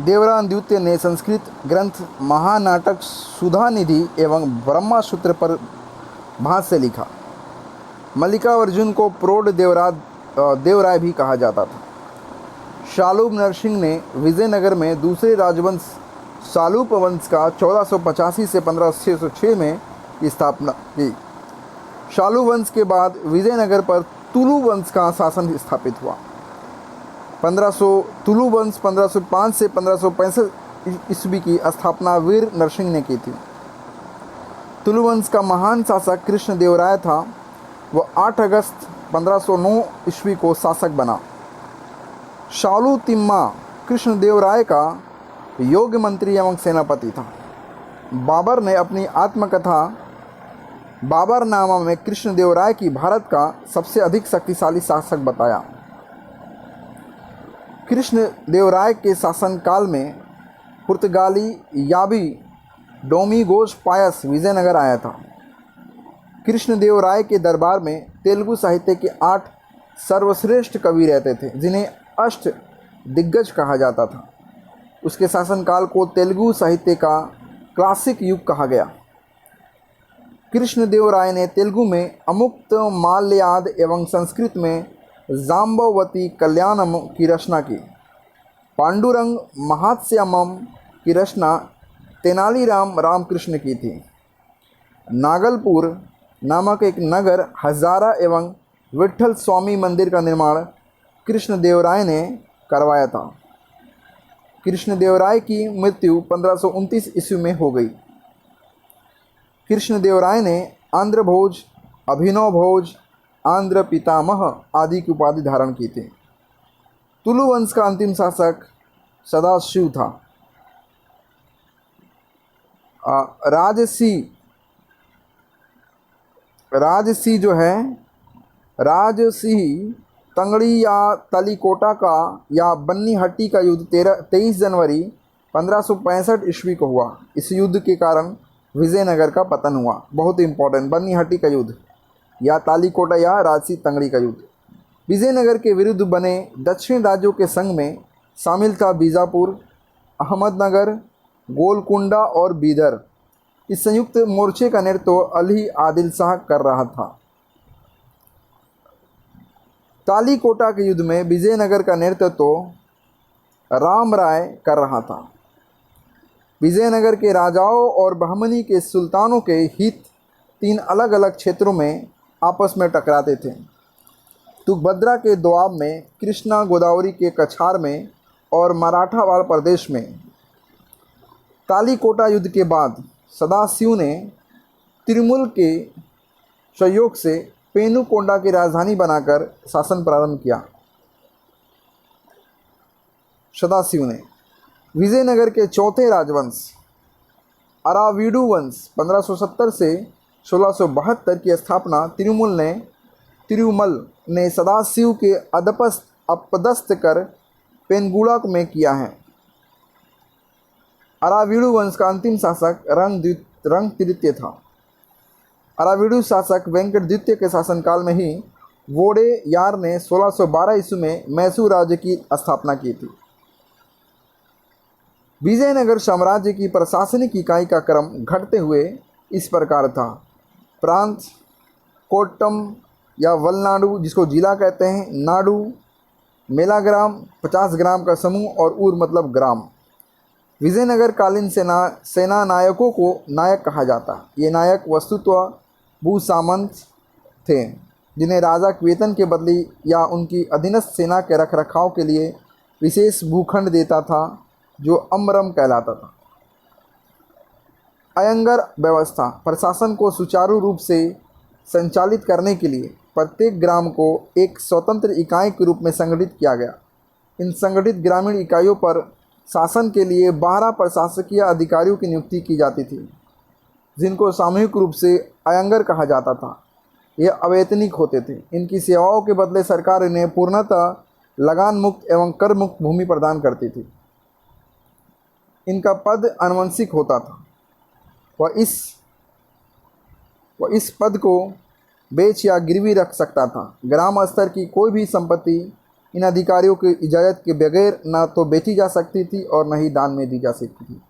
देवरान द्वितीय ने संस्कृत ग्रंथ महानाटक सुधानिधि एवं ब्रह्मसूत्र पर भाष्य लिखा। मल्लिकार्जुन को प्रौढ़ देवराय भी कहा जाता था। शालूब नरसिंह ने विजयनगर में दूसरे राजवंश शालूप वंश का 1485 से 1506 में स्थापना की। शालू वंश के बाद विजयनगर पर तुलु वंश का शासन स्थापित हुआ। 1500 तुलु वंश 1505 से 1565 ईस्वी की स्थापना वीर नरसिंह ने की थी। तुलु वंश का महान शासक कृष्णदेवराय था। वह 8 अगस्त 1509 ईस्वी को शासक बना। शालू तिम्मा कृष्णदेवराय का योग्य मंत्री एवं सेनापति था। बाबर ने अपनी आत्मकथा बाबरनामा में कृष्णदेवराय की भारत का सबसे अधिक शक्तिशाली शासक बताया। कृष्णदेवराय के शासनकाल में पुर्तगाली याबी डोमिगोस पायस विजयनगर आया था। कृष्णदेवराय के दरबार में तेलुगु साहित्य के 8 सर्वश्रेष्ठ कवि रहते थे, जिन्हें अष्ट दिग्गज कहा जाता था। उसके शासनकाल को तेलुगु साहित्य का क्लासिक युग कहा गया। कृष्णदेवराय ने तेलुगु में अमुक्त माल्याद एवं संस्कृत में जाम्बवती कल्याणम की रचना की। पांडुरंग महात्स्यमम की रचना तेनालीराम रामकृष्ण की थी। नागलपुर नामक एक नगर हजारा एवं विट्ठल स्वामी मंदिर का निर्माण कृष्णदेवराय ने करवाया था। कृष्णदेवराय की मृत्यु 1529 ईस्वी में हो गई। कृष्णदेवराय ने आंध्र भोज, अभिनव भोज, आंध्र पितामह आदि की उपाधि धारण की थी। तुलु वंश का अंतिम शासक सदाशिव था। राजसी जो है, राजसी तंगड़ी या तलीकोटा का या बन्नीहट्टी का युद्ध 23 जनवरी 1565 ईस्वी को हुआ। इस युद्ध के कारण विजयनगर का पतन हुआ। बहुत इंपॉर्टेंट, बन्नीहट्टी का युद्ध या तालीकोटा या राजसी तंगड़ी का युद्ध। विजयनगर के विरुद्ध बने दक्षिण राज्यों के संघ में शामिल था बीजापुर, अहमदनगर, गोलकुंडा और बीदर। इस संयुक्त मोर्चे का नेतृत्व अली आदिल शाह कर रहा था। तालीकोटा के युद्ध में विजयनगर का नेतृत्व राम राय कर रहा था। विजयनगर के राजाओं और बहमनी के सुल्तानों के हित 3 अलग अलग क्षेत्रों में आपस में टकराते थे। तुंगभद्रा के दोआब में, कृष्णा गोदावरी के कछार में और मराठावाड़ प्रदेश में। तालीकोटा युद्ध के बाद सदाशिव ने तिरुमुल के सहयोग से पेनुकोंडा की राजधानी बनाकर शासन प्रारंभ किया। सदाशिव ने विजयनगर के चौथे राजवंश अराविडु वंश 1570 से 1672 की स्थापना तिरुमल ने सदाशिव के अपदस्थ कर पेनगुड़ा में किया है। अराविडु वंश का अंतिम शासक रंग तृतीय था। अराविडु शासक वेंकट द्वितीय के शासनकाल में ही वोडेयार ने 1612 ईस्वी में मैसूर राज्य की स्थापना की थी। विजयनगर साम्राज्य की प्रशासनिक इकाई का क्रम घटते हुए इस प्रकार था। प्रांत कोट्टम या वलनाडु, जिसको जिला कहते हैं, नाडु, मेलाग्राम 50 ग्राम का समूह और ऊर मतलब ग्राम। विजयनगर कालीन सेना नायकों को नायक कहा जाता। ये नायक वस्तुतः भूसामंत थे, जिन्हें राजा के वेतन के बदले या उनकी अधीनस्थ सेना के रखरखाव के लिए विशेष भूखंड देता था, जो अमरम कहलाता था। अयंगर व्यवस्था प्रशासन को सुचारू रूप से संचालित करने के लिए प्रत्येक ग्राम को एक स्वतंत्र इकाई के रूप में संगठित किया गया। इन संगठित ग्रामीण इकाइयों पर शासन के लिए 12 प्रशासकीय अधिकारियों की नियुक्ति की जाती थी, जिनको सामूहिक रूप से अयंगर कहा जाता था। ये अवैतनिक होते थे। इनकी सेवाओं के बदले सरकार इन्हें पूर्णतः लगान मुक्त एवं कर मुक्त भूमि प्रदान करती थी। इनका पद आनुवंशिक होता था। वह इस पद को बेच या गिरवी रख सकता था। ग्राम स्तर की कोई भी संपत्ति इन अधिकारियों की इजाज़त के बगैर ना तो बेची जा सकती थी और न ही दान में दी जा सकती थी।